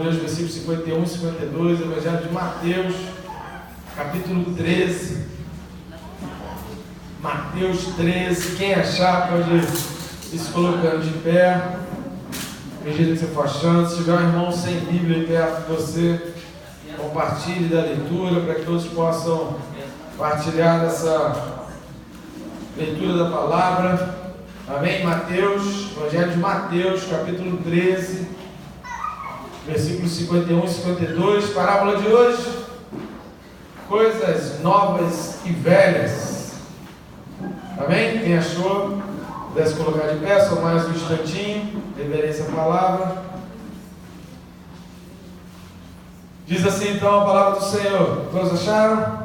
ler os versículos 51 e 52, Evangelho de Mateus, capítulo 13. Mateus 13, quem achar pode ir se colocando de pé, à medida que você for achando. Se tiver um irmão sem Bíblia aí perto de você, compartilhe da leitura, para que todos possam partilhar dessa leitura da palavra. Amém? Mateus, Evangelho de Mateus, capítulo 13, versículos 51 e 52, parábola de hoje, coisas novas e velhas. Amém? Quem achou, pudesse colocar de pé, só mais um instantinho, reverência à palavra. Diz assim então a palavra do Senhor. Todos acharam?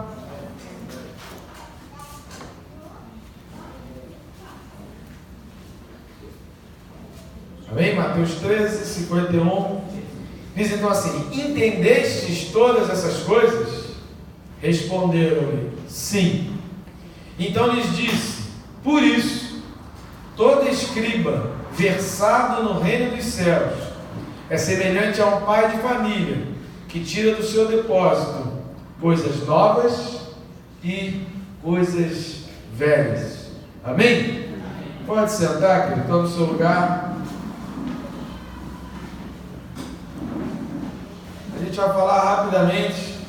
Amém? Mateus 13, 51. Diz então assim: entendestes todas essas coisas? Responderam-lhe: sim. Então lhes disse: por isso, todo escriba versado no reino dos céus é semelhante a um pai de família que tira do seu depósito coisas novas e coisas velhas. Amém? Pode sentar, querido, toma o seu lugar. A gente vai falar rapidamente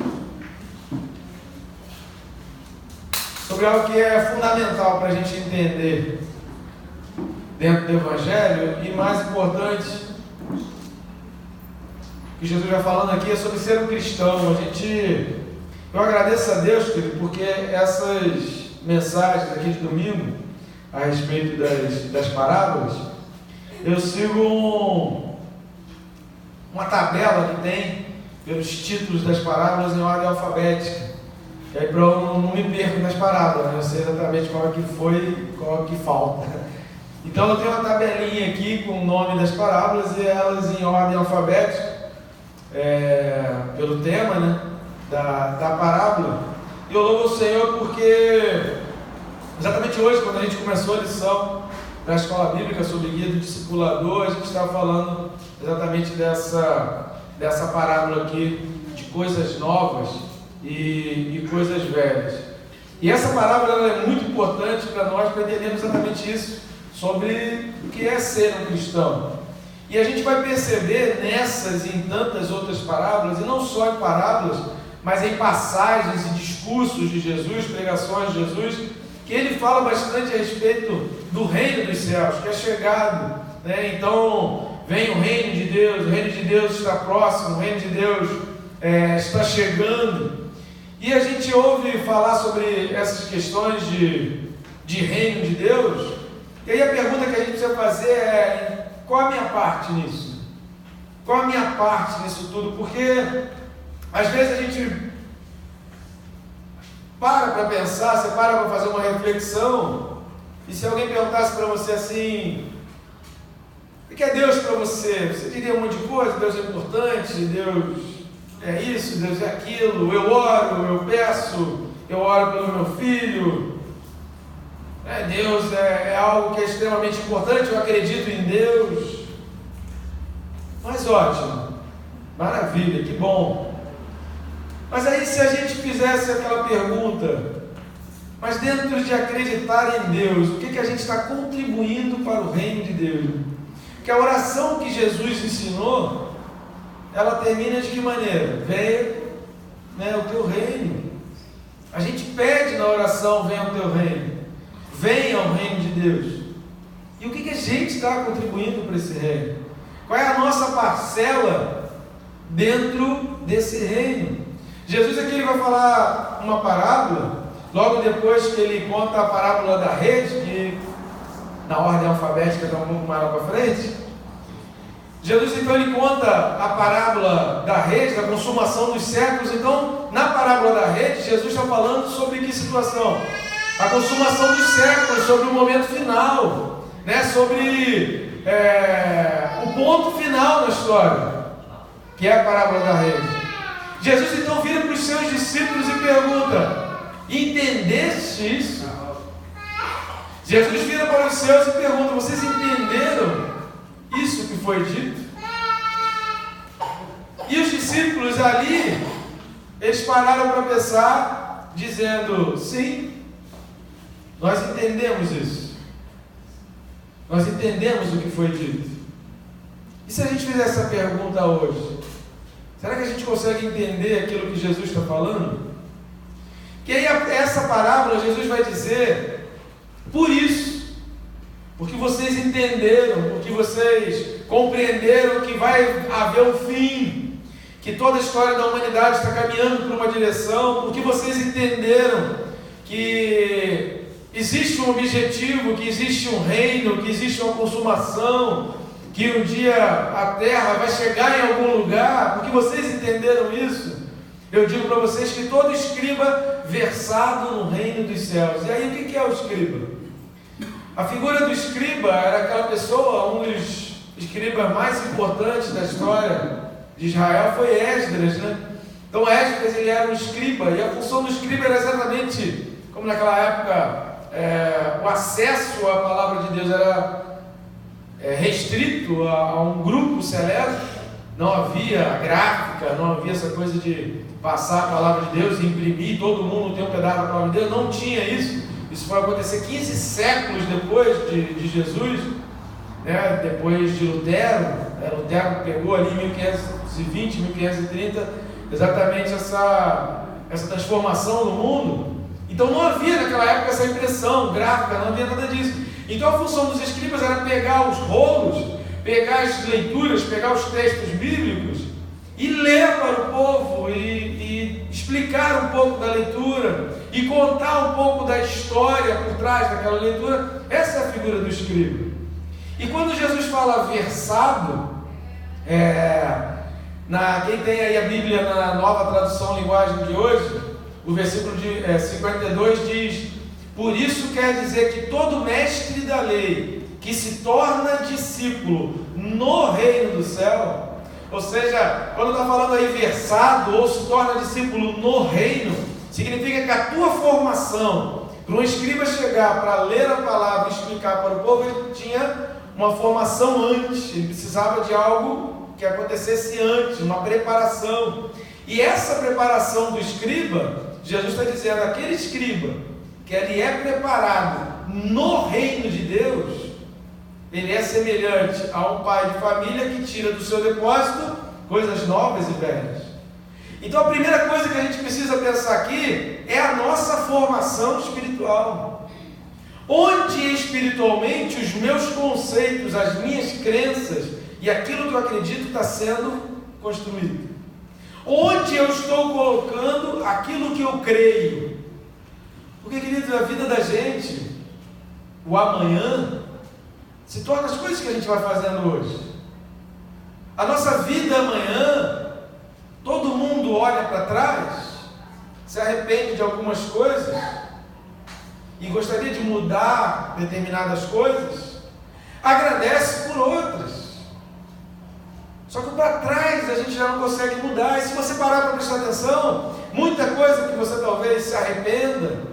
sobre algo que é fundamental para a gente entender dentro do Evangelho, e mais importante, que Jesus vai falando aqui, é sobre ser um cristão. Eu agradeço a Deus, querido, porque essas mensagens aqui de domingo, a respeito das parábolas, eu sigo uma tabela que tem pelos títulos das parábolas em ordem alfabética. E aí, para eu não me perco nas parábolas, né? Eu sei exatamente qual é que foi e qual é que falta. Então eu tenho uma tabelinha aqui com o nome das parábolas e elas em ordem alfabética, pelo tema, né, da parábola. E eu louvo o Senhor porque exatamente hoje, quando a gente começou a lição da escola bíblica sobre guia do discipulador, a gente estava falando exatamente dessa parábola aqui, de coisas novas e coisas velhas. E essa parábola ela é muito importante para nós, para entendermos exatamente isso, sobre o que é ser um cristão. E a gente vai perceber nessas e em tantas outras parábolas, e não só em parábolas, mas em passagens e discursos de Jesus, pregações de Jesus, que ele fala bastante a respeito do reino dos céus, que é chegado, né? Então, vem o reino de Deus está próximo, o reino de Deus está chegando. E a gente ouve falar sobre essas questões de reino de Deus, e aí a pergunta que a gente precisa fazer é: qual a minha parte nisso? Qual a minha parte nisso tudo? Porque às vezes a gente para pensar, você para fazer uma reflexão, e se alguém perguntasse para você assim: o que é Deus para você? Você diria um monte de coisa: Deus é importante, Deus é isso, Deus é aquilo, eu oro, eu peço, eu oro pelo meu filho, Deus é algo que é extremamente importante, eu acredito em Deus. Mas ótimo, maravilha, que bom. Mas aí, se a gente fizesse aquela pergunta: mas dentro de acreditar em Deus, o que a gente está contribuindo para o reino de Deus? Porque a oração que Jesus ensinou, ela termina de que maneira? Venha, o teu reino. A gente pede na oração: venha o teu reino, venha o reino de Deus. E o que a gente está contribuindo para esse reino? Qual é a nossa parcela dentro desse reino? Jesus aqui ele vai falar uma parábola, logo depois que ele conta a parábola da rede, que na ordem alfabética está um pouco mais lá para frente. Jesus então ele conta a parábola da rede, da consumação dos séculos. Então, na parábola da rede, Jesus está falando sobre que situação? A consumação dos séculos, sobre o momento final, né? Sobre o ponto final da história, que é a parábola da rede. Jesus então vira para os seus discípulos e pergunta: entendeste isso? Jesus vira para os seus e pergunta: vocês entenderam isso que foi dito? E os discípulos ali, eles pararam para pensar, dizendo: sim, nós entendemos isso. Nós entendemos o que foi dito. E se a gente fizer essa pergunta hoje? Será que a gente consegue entender aquilo que Jesus está falando? Que aí essa parábola Jesus vai dizer: por isso, porque vocês entenderam, porque vocês compreenderam que vai haver um fim, que toda a história da humanidade está caminhando por uma direção, porque vocês entenderam que existe um objetivo, que existe um reino, que existe uma consumação, que um dia a terra vai chegar em algum lugar, porque vocês entenderam isso, eu digo para vocês que todo escriba versado no reino dos céus. E aí o que é o escriba? A figura do escriba era aquela pessoa, um dos escribas mais importantes da história de Israel foi Esdras, né? Então Esdras, ele era um escriba, e a função do escriba era exatamente como naquela época o acesso à palavra de Deus era restrito a um grupo seleto. Não havia gráfica, não havia essa coisa de passar a palavra de Deus e imprimir, todo mundo tem um pedaço da palavra de Deus, não tinha isso. Isso foi acontecer 15 séculos depois de Jesus, né? Depois de Lutero. Lutero pegou ali em 1520, 1530, exatamente essa transformação no mundo. Então não havia naquela época essa impressão gráfica, não havia nada disso. Então a função dos escribas era pegar os rolos, pegar as leituras, pegar os textos bíblicos e ler para o povo e explicar um pouco da leitura e contar um pouco da história por trás daquela leitura. Essa é a figura do escriba. E quando Jesus fala versado, quem tem aí a Bíblia na nova tradução linguagem de hoje, o versículo 52 diz: por isso quer dizer que todo mestre da lei que se torna discípulo no reino do céu, ou seja, quando está falando aí versado ou se torna discípulo no reino, significa que a tua formação, para um escriba chegar para ler a palavra e explicar para o povo, ele tinha uma formação antes, ele precisava de algo que acontecesse antes, uma preparação. E essa preparação do escriba, Jesus está dizendo, aquele escriba que ele é preparado no reino de Deus, ele é semelhante a um pai de família que tira do seu depósito coisas novas e velhas. Então a primeira coisa que a gente precisa pensar aqui é a nossa formação espiritual. Onde espiritualmente os meus conceitos, as minhas crenças e aquilo que eu acredito está sendo construído? Onde eu estou colocando aquilo que eu creio? Porque, queridos, a vida da gente, o amanhã, se torna as coisas que a gente vai fazendo hoje. A nossa vida amanhã, todo mundo olha para trás, se arrepende de algumas coisas e gostaria de mudar determinadas coisas, agradece por outras. Só que para trás a gente já não consegue mudar. E se você parar para prestar atenção, muita coisa que você talvez se arrependa,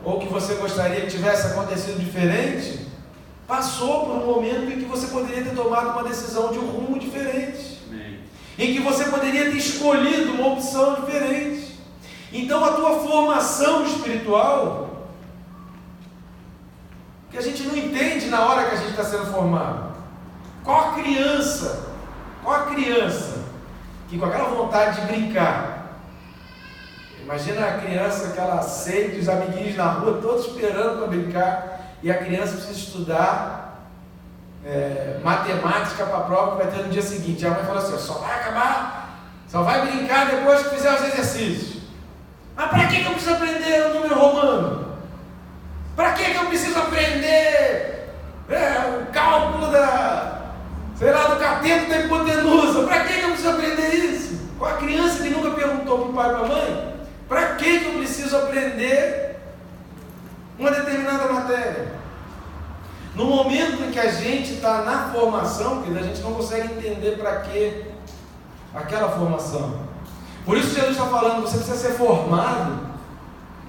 ou que você gostaria que tivesse acontecido diferente, passou por um momento em que você poderia ter tomado uma decisão de um rumo diferente. Amém. Em que você poderia ter escolhido uma opção diferente. Então a tua formação espiritual, que a gente não entende na hora que a gente está sendo formado. Qual a criança que com aquela vontade de brincar, imagina a criança, aquela sede, os amiguinhos na rua, todos esperando para brincar, e a criança precisa estudar matemática para a prova que vai ter no dia seguinte. A mãe fala assim, só vai brincar depois que fizer os exercícios. Mas para que eu preciso aprender o número romano? Para que eu preciso aprender o cálculo do cateto da hipotenusa? Para que eu preciso aprender isso? Com a criança que nunca perguntou para o pai e para a mãe, para que eu preciso aprender uma determinada matéria? No momento em que a gente está na formação, a gente não consegue entender para que aquela formação. Por isso Jesus está falando, você precisa ser formado,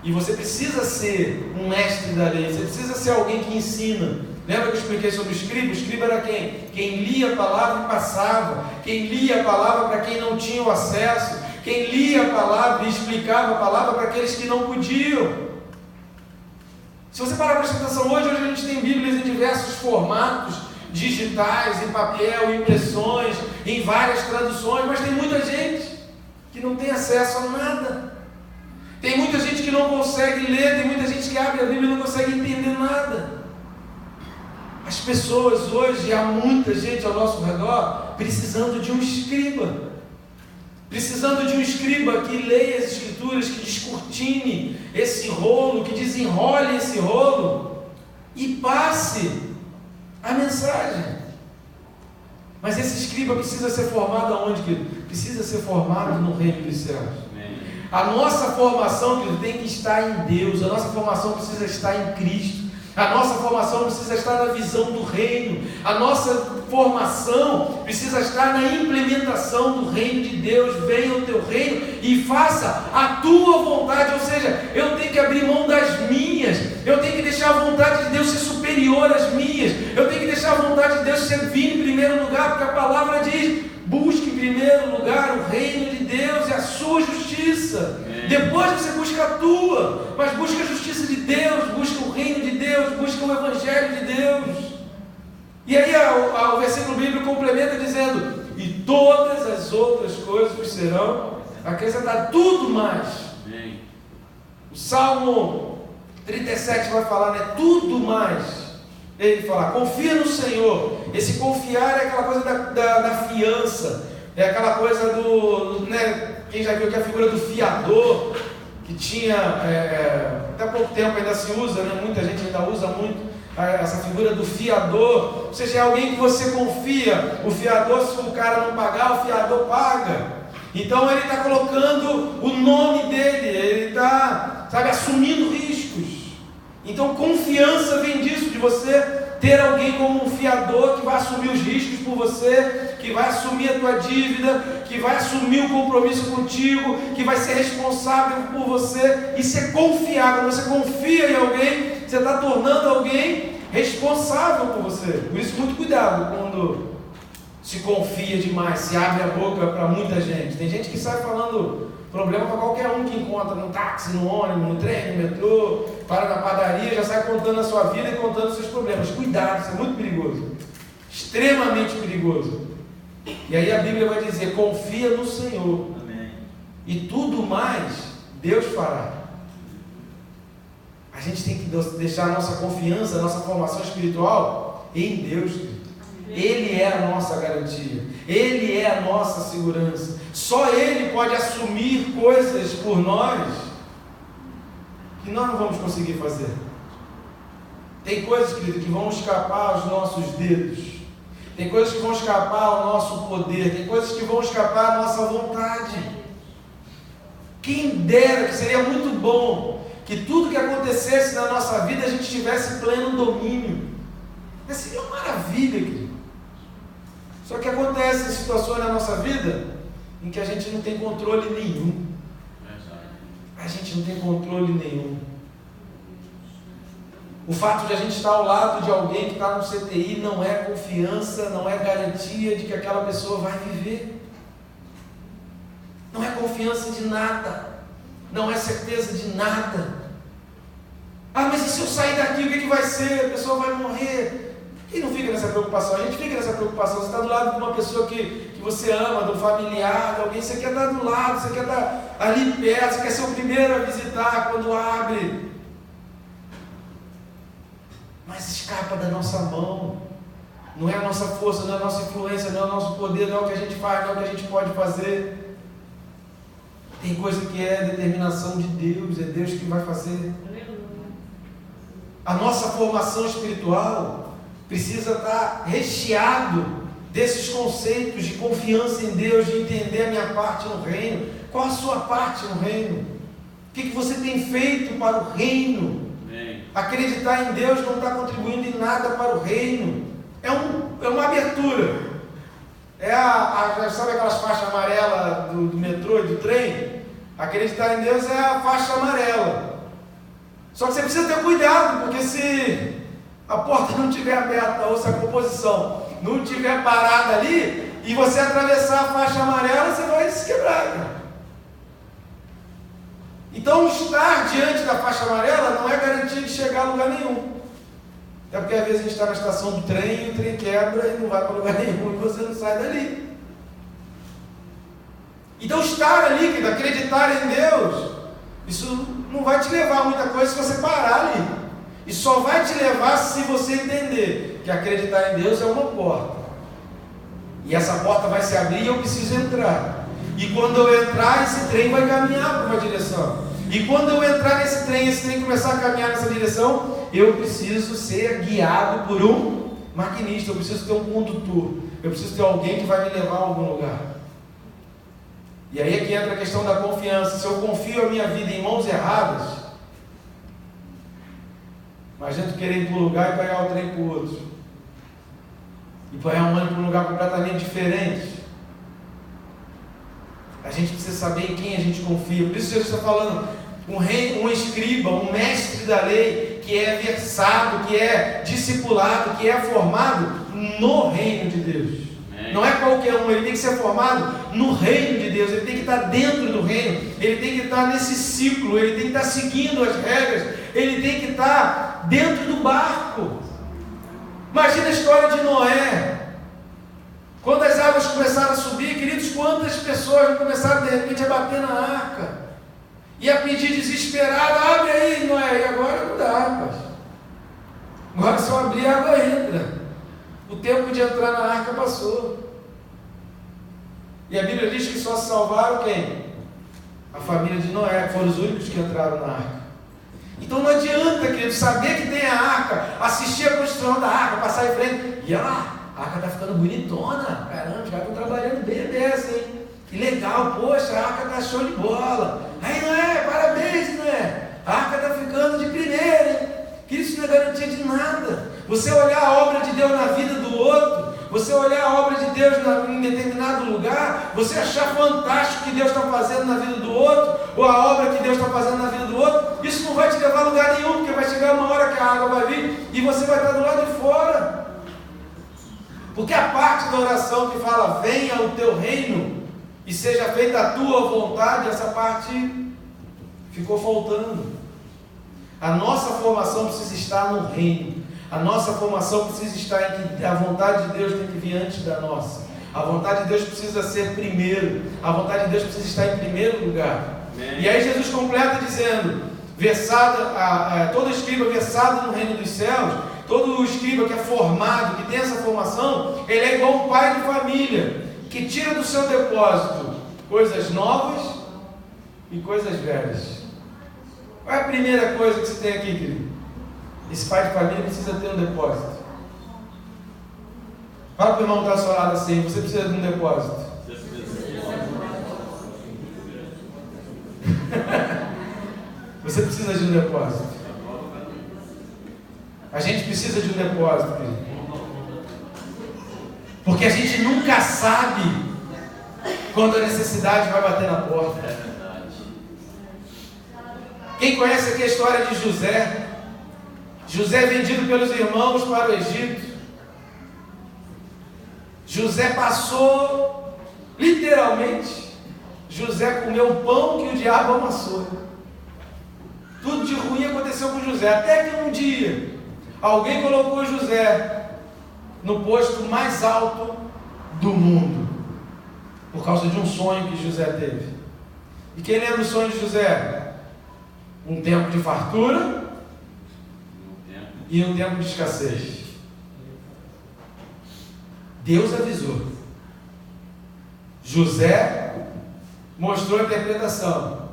e você precisa ser um mestre da lei, você precisa ser alguém que ensina, Lembra que eu expliquei sobre o escriba? O escriba era quem? Quem lia a palavra e passava. Quem lia a palavra para quem não tinha o acesso. Quem lia a palavra e explicava a palavra para aqueles que não podiam. Se você parar para prestar atenção, hoje a gente tem Bíblias em diversos formatos, digitais, em papel, em impressões, em várias traduções, mas tem muita gente que não tem acesso a nada. Tem muita gente que não consegue ler, tem muita gente que abre a Bíblia e não consegue entender nada. As pessoas hoje, há muita gente ao nosso redor precisando de um escriba. Precisando de um escriba que leia as Escrituras, que descortine esse rolo, que desenrole esse rolo e passe a mensagem. Mas esse escriba precisa ser formado aonde, querido? Precisa ser formado no reino dos céus. A nossa formação, querido, tem que estar em Deus. A nossa formação precisa estar em Cristo. A nossa formação precisa estar na visão do reino. A nossa formação precisa estar na implementação do reino de Deus. Venha o teu reino e faça a tua vontade. Ou seja, eu tenho que abrir mão das minhas. Eu tenho que deixar a vontade de Deus ser superior às minhas. Eu tenho que deixar a vontade de Deus ser vir em primeiro lugar, porque a palavra diz: busque em primeiro lugar o reino de Deus e a sua justiça. Depois você busca a tua, mas busca a justiça de Deus, busca o reino de Deus, busca o evangelho de Deus. E aí o versículo bíblico complementa dizendo: e todas as outras coisas serão acrescentadas, tudo mais. O Salmo 37 vai falar, né? Tudo mais. Ele fala: confia no Senhor. Esse confiar é aquela coisa da fiança, é aquela coisa né? Quem já viu que a figura do fiador, que tinha, até pouco tempo ainda se usa, né? Muita gente ainda usa muito essa figura do fiador, ou seja, é alguém que você confia. O fiador, se o cara não pagar, o fiador paga. Então ele está colocando o nome dele, ele está, assumindo riscos. Então confiança vem disso, de você ter alguém como um fiador que vai assumir os riscos por você, que vai assumir a tua dívida, que vai assumir o compromisso contigo, que vai ser responsável por você e ser confiável. Quando você confia em alguém, você está tornando alguém responsável por você. Por isso, muito cuidado quando se confia demais, se abre a boca para muita gente. Tem gente que sai falando problema para qualquer um que encontra no táxi, no ônibus, no trem, no metrô, para na padaria, já sai contando a sua vida e contando os seus problemas. Cuidado, isso é muito perigoso, extremamente perigoso. E aí a Bíblia vai dizer: confia no Senhor. Amém. E tudo mais Deus fará. A gente tem que deixar a nossa confiança, a nossa formação espiritual em Deus. Ele é a nossa garantia, Ele é a nossa segurança. Só Ele pode assumir coisas por nós que nós não vamos conseguir fazer. Tem coisas, querido, que vão escapar aos nossos dedos. Tem coisas que vão escapar ao nosso poder. Tem coisas que vão escapar à nossa vontade. Quem dera, que seria muito bom que tudo que acontecesse na nossa vida a gente tivesse pleno domínio. Seria uma maravilha, querido. Só que acontecem situações na nossa vida em que a gente não tem controle nenhum. A gente não tem controle nenhum. O fato de a gente estar ao lado de alguém que está no CTI não é confiança, não é garantia de que aquela pessoa vai viver. Não é confiança de nada. Não é certeza de nada. Ah, mas e se eu sair daqui, o que vai ser? A pessoa vai morrer. Quem não fica nessa preocupação? A gente fica nessa preocupação. Você está do lado de uma pessoa que você ama, de um familiar, de alguém, você quer estar do lado, você quer estar ali perto, você quer ser o primeiro a visitar quando abre. Mas escapa da nossa mão. Não é a nossa força, não é a nossa influência, não é o nosso poder, não é o que a gente faz, não é o que a gente pode fazer. Tem coisa que é determinação de Deus, é Deus que vai fazer. A nossa formação espiritual precisa estar recheado desses conceitos de confiança em Deus, de entender a minha parte no reino. Qual a sua parte no reino? O que você tem feito para o reino? Amém. Acreditar em Deus não está contribuindo em nada para o reino. É uma abertura. Sabe aquelas faixas amarelas do metrô e do trem? Acreditar em Deus é a faixa amarela. Só que você precisa ter cuidado, porque se a porta não estiver aberta, ou se a composição não estiver parada ali, e você atravessar a faixa amarela, você vai se quebrar, cara. Então, estar diante da faixa amarela não é garantia de chegar a lugar nenhum. Até porque às vezes a gente está na estação do trem e o trem quebra e não vai para lugar nenhum e você não sai dali. Então, estar ali, querido, acreditar em Deus, isso não vai te levar a muita coisa se você parar ali. E só vai te levar se você entender que acreditar em Deus é uma porta. E essa porta vai se abrir e eu preciso entrar. E quando eu entrar, esse trem vai caminhar para uma direção. E quando eu entrar nesse trem, esse trem começar a caminhar nessa direção, eu preciso ser guiado por um maquinista, eu preciso ter um condutor, eu preciso ter alguém que vai me levar a algum lugar. E aí é que entra a questão da confiança. Se eu confio a minha vida em mãos erradas, imagina tu querer ir para um lugar e pegar o trem para o outro, e pegar um ônibus para um lugar completamente diferente. A gente precisa saber em quem a gente confia. Por isso Jesus está falando, um escriba, um mestre da lei, que é versado, que é discipulado, que é formado no reino de Deus. Não é qualquer um, ele tem que ser formado no reino de Deus, ele tem que estar dentro do reino, ele tem que estar nesse ciclo, ele tem que estar seguindo as regras, ele tem que estar dentro do barco. Imagina a história de Noé. Quando as águas começaram a subir, queridos, quantas pessoas começaram de repente a bater na arca e a pedir desesperada: abre aí, Noé. E agora não dá, rapaz. Agora só abrir, a água entra. O tempo de entrar na arca passou. E a Bíblia diz que só se salvaram quem? A família de Noé, que foram os únicos que entraram na arca. Então não adianta, querido, saber que tem a arca, assistir a construção da arca, passar em frente, e a arca está ficando bonitona, caramba, os caras estão trabalhando bem dessa, hein? Que legal, poxa, a arca está show de bola. Aí Noé, parabéns, Noé, a arca está ficando de primeira, hein? Que isso não é garantia de nada. Você olhar a obra de Deus na vida do outro, você olhar a obra de Deus em determinado lugar, você achar fantástico o que Deus está fazendo na vida do outro, ou a obra que Deus está fazendo na vida do outro, isso não vai te levar a lugar nenhum, porque vai chegar uma hora que a água vai vir e você vai estar do lado de fora. Porque a parte da oração que fala: venha o teu reino e seja feita a tua vontade, essa parte ficou faltando. A nossa formação precisa estar no reino. A nossa formação precisa estar em que a vontade de Deus tem que vir antes da nossa. A vontade de Deus precisa ser primeiro. A vontade de Deus precisa estar em primeiro lugar. Amém. E aí Jesus completa dizendo: todo escriba versado no reino dos céus, todo escriba que é formado, que tem essa formação, ele é igual um pai de família, que tira do seu depósito coisas novas e coisas velhas. Qual é a primeira coisa que você tem aqui, querido? Esse pai de família precisa ter um depósito. Fala para o irmão que está ao seu lado assim: você precisa de um depósito. Você precisa de um depósito. A gente precisa de um depósito, querido. Porque a gente nunca sabe quando a necessidade vai bater na porta. Quem conhece aqui a história de José? José é vendido pelos irmãos para o Egito. José passou, literalmente, José comeu o pão que o diabo amassou. Tudo de ruim aconteceu com José, até que um dia alguém colocou José no posto mais alto do mundo, por causa de um sonho que José teve. E quem lembra o sonho de José? Um tempo de fartura e um tempo de escassez. Deus avisou. José mostrou a interpretação.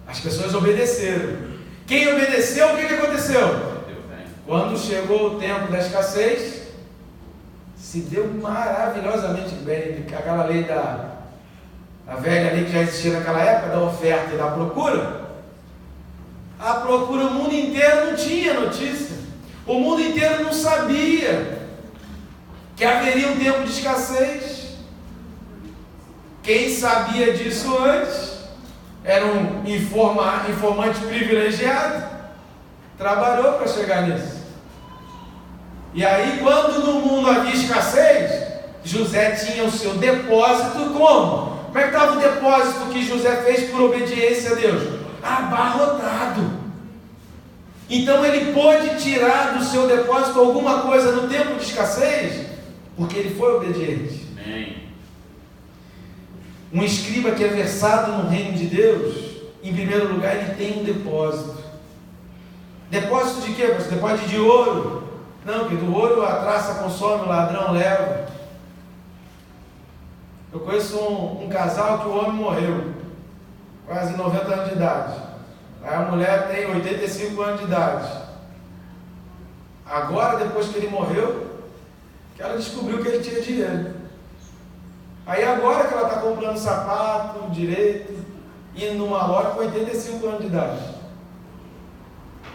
As pessoas obedeceram. Quem obedeceu, o que aconteceu? Quando chegou o tempo da escassez, se deu maravilhosamente bem. Aquela lei a velha lei que já existia naquela época, da oferta e da procura. A procura, o mundo inteiro não tinha notícia. O mundo inteiro não sabia que haveria um tempo de escassez. Quem sabia disso antes era um informante privilegiado. Trabalhou para chegar nisso. E aí, quando no mundo havia escassez, José tinha o seu depósito como? Como é que estava o depósito que José fez por obediência a Deus? Abarrotado. Então ele pôde tirar do seu depósito alguma coisa no tempo de escassez, porque ele foi obediente. Amém. Um escriba que é versado no reino de Deus, em primeiro lugar, ele tem um depósito. Depósito de quê? Depósito de ouro? Não, porque do ouro a traça consome, o ladrão leva. Eu conheço um casal que o homem morreu, quase 90 anos de idade. Aí a mulher tem 85 anos de idade. Agora, depois que ele morreu, que ela descobriu que ele tinha dinheiro. Aí agora que ela está comprando sapato direito, indo numa loja com 85 anos de idade.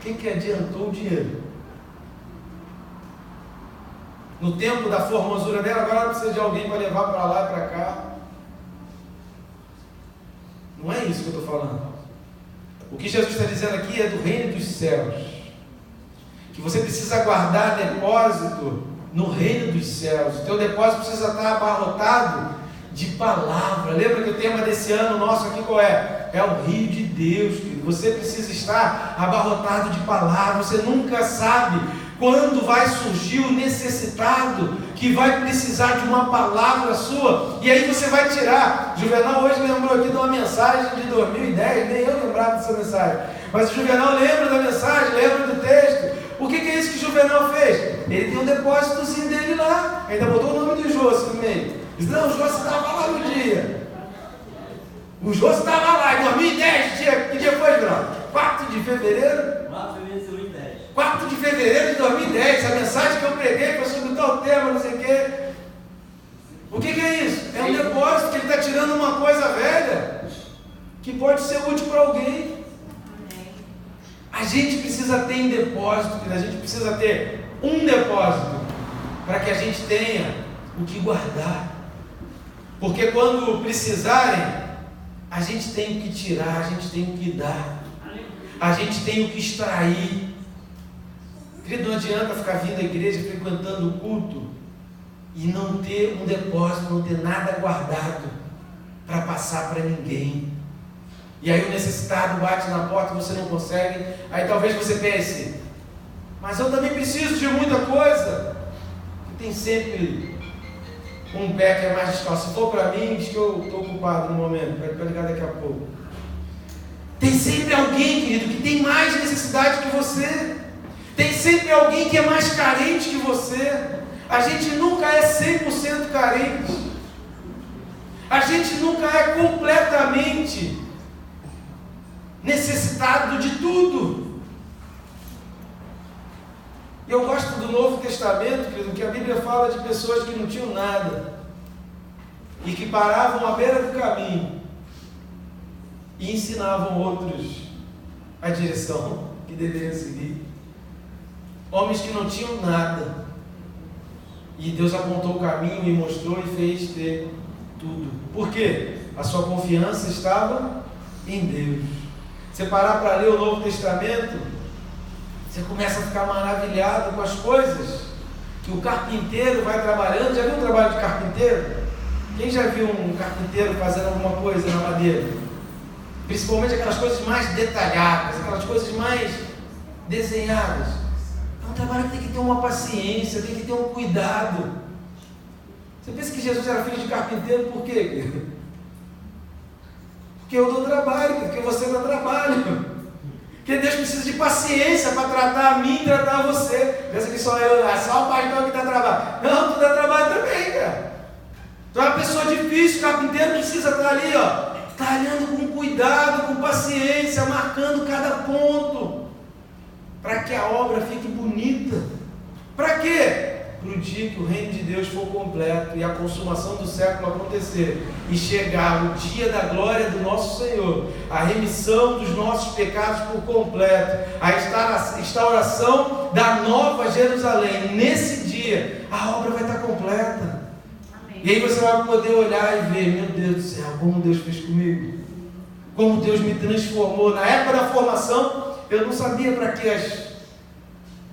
O que adiantou o dinheiro? No tempo da formosura dela, agora ela precisa de alguém para levar para lá e para cá. Não é isso que eu estou falando. O que Jesus está dizendo aqui é do reino dos céus. Que você precisa guardar depósito no reino dos céus. O teu depósito precisa estar abarrotado de palavra. Lembra que o tema desse ano nosso aqui qual é? É o rio de Deus, querido. Você precisa estar abarrotado de palavra. Você nunca sabe quando vai surgir o necessitado que vai precisar de uma palavra sua, e aí você vai tirar. Juvenal hoje lembrou aqui de uma mensagem de 2010, nem eu lembrava dessa mensagem, mas o Juvenal lembra da mensagem, lembra do texto. O que é isso que o Juvenal fez? Ele tem um depósitozinho dele lá, ainda botou o nome do Jôs no meio. Diz, não, o Jôs estava lá no dia. O Jôs estava lá em 2010, que dia foi, Bruno? 4 de fevereiro? 4 de fevereiro de 2010, a mensagem que eu preguei foi sobre tal tema, não sei o quê. O que é isso? É um depósito que ele está tirando uma coisa velha que pode ser útil para alguém. A gente precisa ter um depósito, a gente precisa ter um depósito para que a gente tenha o que guardar. Porque quando precisarem, a gente tem o que tirar, a gente tem o que dar, a gente tem o que extrair. Querido, não adianta ficar vindo à igreja, frequentando o culto e não ter um depósito, não ter nada guardado para passar para ninguém. E aí o necessitado bate na porta e você não consegue. Aí talvez você pense, mas eu também preciso de muita coisa. E tem sempre um pé que é mais descalço. Se for para mim, diz que eu estou ocupado no momento, para ligar daqui a pouco. Tem sempre alguém, querido, que tem mais necessidade que você. Tem sempre alguém que é mais carente que você. A gente nunca é 100% carente. A gente nunca é completamente necessitado de tudo. E eu gosto do Novo Testamento, querido, que a Bíblia fala de pessoas que não tinham nada e que paravam à beira do caminho e ensinavam outros a direção que deveriam seguir. Homens que não tinham nada, e Deus apontou o caminho e mostrou e fez ter tudo. Por quê? A sua confiança estava em Deus. Você parar para ler o Novo Testamento, você começa a ficar maravilhado com as coisas que o carpinteiro vai trabalhando. Já viu um trabalho de carpinteiro? Quem já viu um carpinteiro fazendo alguma coisa na madeira? Principalmente aquelas coisas mais detalhadas, aquelas coisas mais desenhadas. É um trabalho que tem que ter uma paciência, tem que ter um cuidado. Você pensa que Jesus era filho de carpinteiro por quê? Porque eu dou trabalho, porque você dá trabalho. Porque Deus precisa de paciência para tratar a mim e tratar você. Pensa que só o pastor que dá trabalho. Não, tu dá trabalho também, cara. Tu é uma pessoa difícil, o carpinteiro precisa estar ali, ó, talhando com cuidado, com paciência, marcando cada ponto, para que a obra fique bonita. Para quê? Para o dia que o reino de Deus for completo e a consumação do século acontecer e chegar o dia da glória do nosso Senhor, a remissão dos nossos pecados por completo, a instauração da nova Jerusalém. Nesse dia a obra vai estar completa. Amém. E aí você vai poder olhar e ver, meu Deus do céu, como Deus fez comigo, como Deus me transformou. Na época da formação eu não sabia para que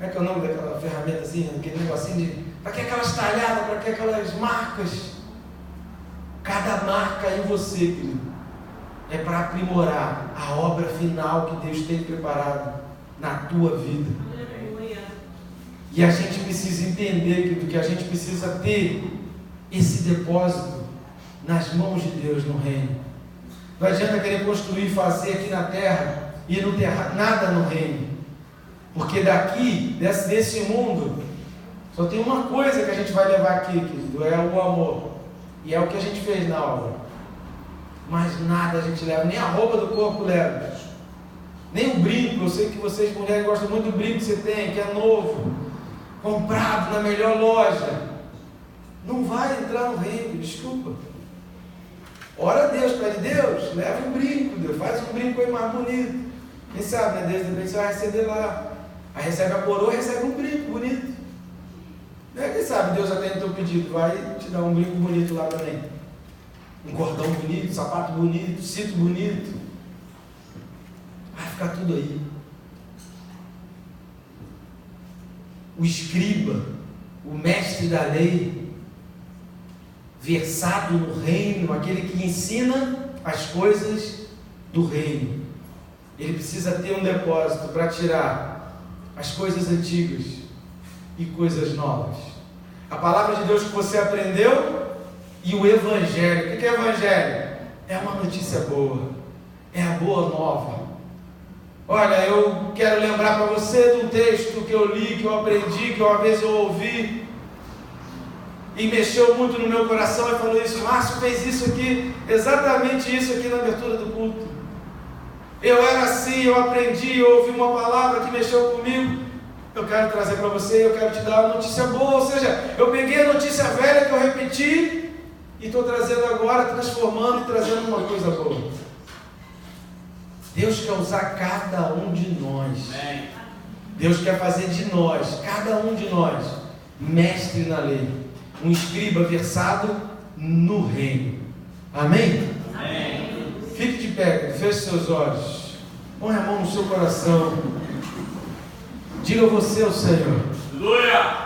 Como é que é o nome daquela ferramentazinha, aquele negocinho de... Para que aquelas talhadas, para que aquelas marcas? Cada marca em você, querido, é para aprimorar a obra final que Deus tem preparado na tua vida. E a gente precisa entender, querido, que a gente precisa ter esse depósito nas mãos de Deus no reino. Não adianta querer construir e fazer aqui na terra e não ter nada no reino. Porque daqui, desse mundo, só tem uma coisa que a gente vai levar aqui, querido, é o amor. E é o que a gente fez na obra. Mas nada a gente leva, nem a roupa do corpo leva. Nem o brinco. Eu sei que vocês, mulheres, gostam muito do brinco que você tem, que é novo, comprado na melhor loja. Não vai entrar no reino, desculpa. Ora a Deus, pede Deus, leva um brinco, Deus, faz um brinco aí mais bonito. Quem sabe, né? Deus, de repente você vai receber lá. Aí recebe a coroa, recebe um brinco bonito. Quem sabe Deus atende o teu pedido, vai te dar um brinco bonito lá também. Um cordão bonito, um sapato bonito, um cinto bonito. Vai ficar tudo aí. O escriba, o mestre da lei, versado no reino, aquele que ensina as coisas do reino. Ele precisa ter um depósito para tirar as coisas antigas e coisas novas. A palavra de Deus que você aprendeu e o Evangelho. O que é Evangelho? É uma notícia boa. É a boa nova. Olha, eu quero lembrar para você de um texto que eu li, que eu aprendi, que uma vez eu ouvi e mexeu muito no meu coração e falou isso. Márcio fez isso aqui, exatamente isso aqui na abertura do culto. Eu era assim, eu aprendi, eu ouvi uma palavra que mexeu comigo. Eu quero trazer para você, eu quero te dar uma notícia boa. Ou seja, eu peguei a notícia velha que eu repeti e estou trazendo agora, transformando e trazendo uma coisa boa. Deus quer usar cada um de nós. Deus quer fazer de nós, cada um de nós, mestre na lei, um escriba versado no reino. Amém? Amém. Fique de pé, feche seus olhos, põe a mão no seu coração, diga você ao Senhor. Aleluia!